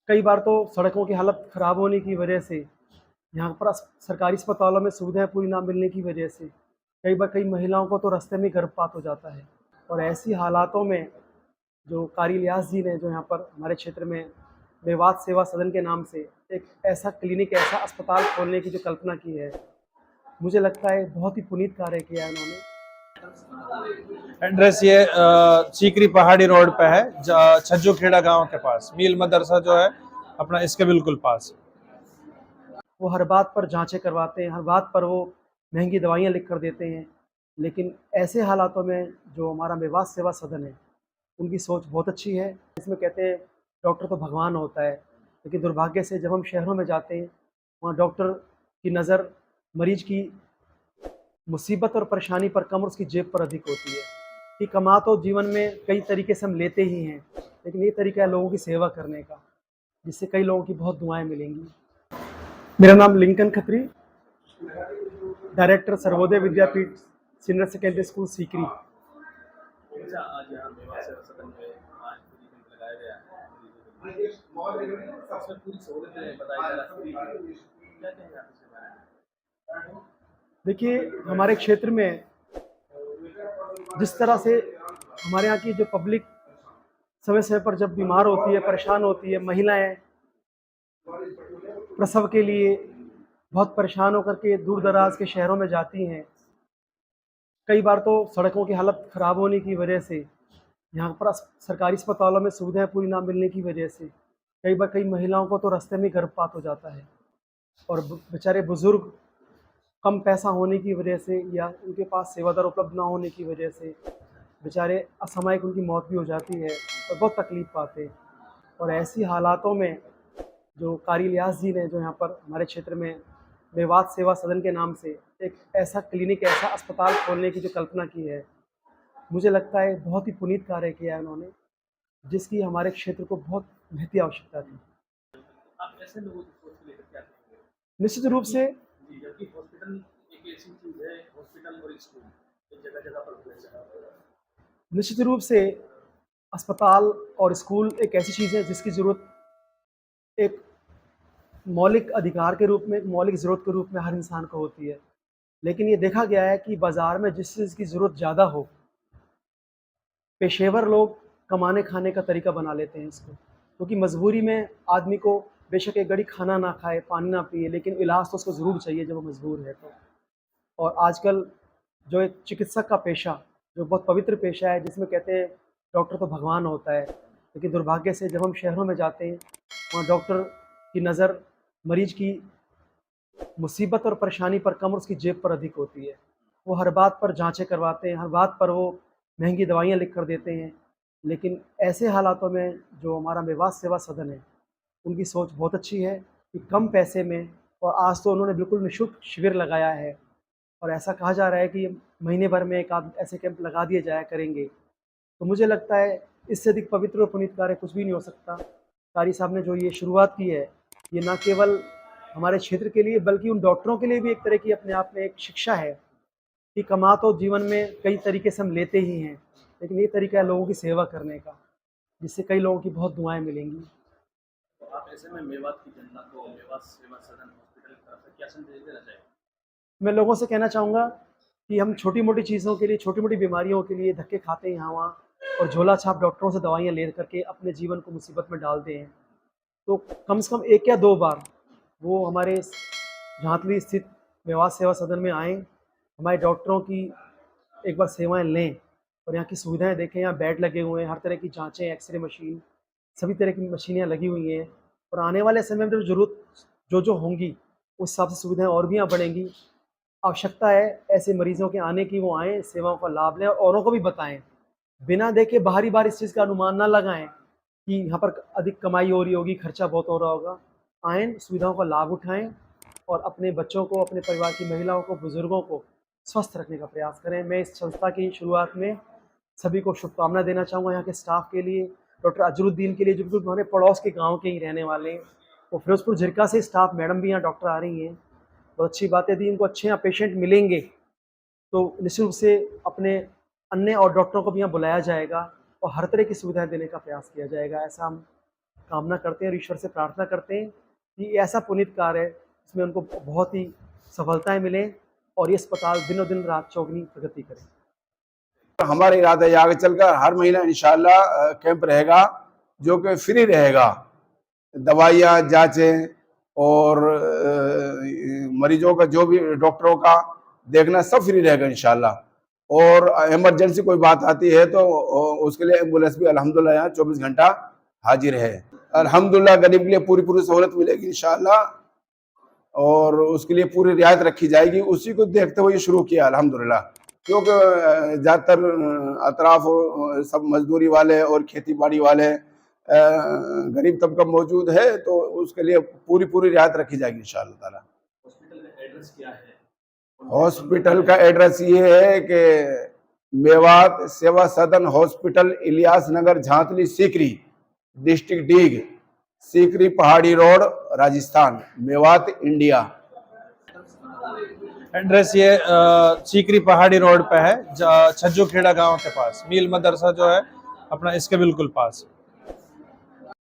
कई बार तो सड़कों की हालत ख़राब होने की वजह से, यहाँ पर सरकारी अस्पतालों में सुविधाएं पूरी ना मिलने की वजह से कई बार कई महिलाओं को तो रास्ते में गर्भपात हो जाता है। और ऐसी हालातों में जो कारी इलियास जी ने जो यहाँ पर हमारे क्षेत्र में मेवात सेवा सदन के नाम से एक ऐसा क्लिनिक, ऐसा अस्पताल खोलने की जो कल्पना की है, मुझे लगता है बहुत ही पुनीत कार्य किया है उन्होंने। एड्रेस ये सीकरी पहाड़ी रोड पे है, छज्जूखेड़ा गांव के पास मील मदरसा जो है अपना, इसके बिल्कुल पास। वो हर बात पर जांचें करवाते हैं, हर बात पर वो महंगी दवाइयाँ लिख कर देते हैं, लेकिन ऐसे हालातों में जो हमारा मेवात सेवा सदन है, उनकी सोच बहुत अच्छी है। इसमें कहते हैं डॉक्टर तो भगवान होता है, लेकिन दुर्भाग्य से जब हम शहरों में जाते हैं, वहाँ डॉक्टर की नज़र मरीज की मुसीबत और परेशानी पर कम और उसकी जेब पर अधिक होती है। कि कमा तो जीवन में कई तरीके से हम लेते ही हैं, लेकिन ये तरीका है लोगों की सेवा करने का, जिससे कई लोगों की बहुत दुआएं मिलेंगी। मेरा नाम लिंकन खत्री, डायरेक्टर सर्वोदय विद्यापीठ सीनियर सेकेंडरी स्कूल सीकरी। अच्छा, आज यहाँ मेवा सेवा सदन में आज पूरी कैंप लगाया गया है। सबसे पूरी सहूलतें बताई जा रही है, क्या कहेंगे आप इसके बारे में? देखिए, हमारे क्षेत्र में जिस तरह से हमारे यहाँ की जो पब्लिक समय समय पर जब बीमार होती है, परेशान होती है, महिलाएं प्रसव के लिए बहुत परेशान होकर के दूर दराज के शहरों में जाती हैं। कई बार तो सड़कों की हालत ख़राब होने की वजह से, यहाँ पर सरकारी अस्पतालों में सुविधाएं पूरी ना मिलने की वजह से कई बार कई महिलाओं को तो रास्ते में गर्भपात हो जाता है। और बेचारे बुज़ुर्ग कम पैसा होने की वजह से या उनके पास सेवादार उपलब्ध ना होने की वजह से बेचारे असामयिक उनकी मौत भी हो जाती है और बहुत तकलीफ़ पाते हैं। और ऐसी हालातों में जो कारी इलियास जी ने जो यहाँ पर हमारे क्षेत्र में मेवात सेवा सदन के नाम से एक ऐसा क्लिनिक, ऐसा अस्पताल खोलने की जो कल्पना की है, मुझे लगता है बहुत ही पुनीत कार्य किया है उन्होंने, जिसकी हमारे क्षेत्र को बहुत महती आवश्यकता थी। आप ऐसे लोगों की सोच को लेकर क्या कहेंगे? निश्चित रूप से जी, जबकि हॉस्पिटल एक ऐसी चीज़ है, हॉस्पिटल और स्कूल एक जगह-जगह पर खुले हैं। निश्चित रूप से अस्पताल और स्कूल एक ऐसी चीज़ है जिसकी ज़रूरत एक मौलिक अधिकार के रूप में, एक मौलिक ज़रूरत के रूप में हर इंसान को होती है। लेकिन ये देखा गया है कि बाज़ार में जिस चीज़ की ज़रूरत ज़्यादा हो, पेशेवर लोग कमाने खाने का तरीका बना लेते हैं इसको। क्योंकि मजबूरी में आदमी को बेशक एक घड़ी खाना ना खाए, पानी ना पिए, लेकिन इलाज तो उसको ज़रूर चाहिए जब वो मजबूर है तो। और आजकल जो एक चिकित्सक का पेशा, जो बहुत पवित्र पेशा है, जिसमें कहते हैं डॉक्टर तो भगवान होता है, लेकिन दुर्भाग्य से जब हम शहरों में जाते हैं, वहाँ डॉक्टर की नज़र मरीज की मुसीबत और परेशानी पर कम और उसकी जेब पर अधिक होती है। वो हर बात पर जांचें करवाते हैं, हर बात पर वो महंगी दवाइयाँ लिख कर देते हैं, लेकिन ऐसे हालातों में जो हमारा मेवात सेवा सदन है, उनकी सोच बहुत अच्छी है कि कम पैसे में, और आज तो उन्होंने बिल्कुल निःशुल्क शिविर लगाया है और ऐसा कहा जा रहा है कि महीने भर में एक आध ऐसे कैंप लगा दिए जाया करेंगे। तो मुझे लगता है इससे अधिक पवित्र और पुनीत कार्य कुछ भी नहीं हो सकता। कारी साहब ने जो ये शुरुआत की है, ये ना केवल हमारे क्षेत्र के लिए बल्कि उन डॉक्टरों के लिए भी एक तरह की अपने आप में एक शिक्षा है कि कमा तो जीवन में कई तरीके से हम लेते ही हैं, लेकिन ये तरीका है लोगों की सेवा करने का, जिससे कई लोगों की बहुत दुआएं मिलेंगी। तो आप ऐसे में मेवात की जनता को मेवात सेवा सदन हॉस्पिटल की तरफ से क्या संदेश देना चाहेंगे? मैं लोगों से कहना चाहूँगा कि हम छोटी-मोटी चीज़ों के लिए, छोटी-मोटी बीमारियों के लिए धक्के खाते हैं यहाँ-वहाँ और झोला छाप डॉक्टरों से दवाइयाँ ले करके अपने जीवन को मुसीबत में डालते हैं। तो कम से कम 1 या 2 बार वो हमारे झांतली स्थित मेवात सेवा सदन में आएँ, हमारे डॉक्टरों की एक बार सेवाएँ लें और यहाँ की सुविधाएँ देखें। यहाँ बेड लगे हुए हैं, हर तरह की जाँचें, एक्स-रे मशीन, सभी तरह की मशीनें लगी हुई हैं और आने वाले समय में जो ज़रूरत जो होंगी, उस हिसाब से सुविधाएँ और भी यहाँ बढ़ेंगी। आवश्यकता है ऐसे मरीज़ों के आने की, वो आएँ, सेवाओं का लाभ लें और औरों को भी बताएँ। बिना देखे बाहरी-बाहर इस चीज़ का अनुमान ना लगाएँ कि यहाँ पर अधिक कमाई हो रही होगी, खर्चा बहुत हो रहा होगा। आएँ, सुविधाओं का लाभ उठाएँ और अपने बच्चों को, अपने परिवार की महिलाओं को, बुज़ुर्गों को स्वस्थ रखने का प्रयास करें। मैं इस संस्था की शुरुआत में सभी को शुभकामना देना चाहूँगा, यहाँ के स्टाफ के लिए, डॉक्टर अज़रुद्दीन के लिए, जो बिल्कुल हमारे पड़ोस के गाँव के ही रहने वाले हैं। और फिरोज़पुर झिरका से स्टाफ मैडम भी यहाँ डॉक्टर आ रही हैं। बहुत अच्छी बात है, यदि इनको अच्छे यहाँ पेशेंट मिलेंगे, तो निश्चित रूप से अपने अन्य और डॉक्टरों को भी यहाँ बुलाया जाएगा और हर तरह की सुविधाएँ देने का प्रयास किया जाएगा। ऐसा हम कामना करते हैं और ईश्वर से प्रार्थना करते हैं कि ऐसा पुनीत कार्य है इसमें उनको बहुत ही सफलताएं मिलें और ये अस्पताल दिनों दिन रात चौगुनी प्रगति करे। हमारा इरादा है आगे चलकर हर महीना इंशाल्लाह कैंप रहेगा जो कि फ्री रहेगा। दवाइयाँ, जांचें और मरीजों का जो भी डॉक्टरों का देखना सब फ्री रहेगा इंशाल्लाह। और इमरजेंसी कोई बात आती है तो उसके लिए एम्बुलेंस भी अल्हम्दुलिल्लाह यहाँ 24 घंटा हाजिर है। अल्हम्दुलिल्लाह गरीब के लिए पूरी सहूलत मिलेगी इंशाल्लाह और उसके लिए पूरी रियायत रखी जाएगी। उसी को देखते हुए शुरू किया अल्हम्दुलिल्लाह, क्योंकि ज़्यादातर अतराफ सब मजदूरी वाले और खेती बाड़ी वाले गरीब तबका मौजूद है, तो उसके लिए पूरी रियायत रखी जाएगी इंशाअल्लाह ताला। हॉस्पिटल का एड्रेस क्या है? हॉस्पिटल का एड्रेस ये है कि मेवात सेवा सदन हॉस्पिटल, इलियास नगर, झांतली, सीकरी, डिस्ट्रिक्ट डीग, सीकरी पहाड़ी road, Rajasthan, Mewat, India. Address ये सीकरी पहाड़ी रोड पे है, छज्जू खेड़ा गांव के पास, मील मदरसा जो है अपना इसके बिल्कुल पास।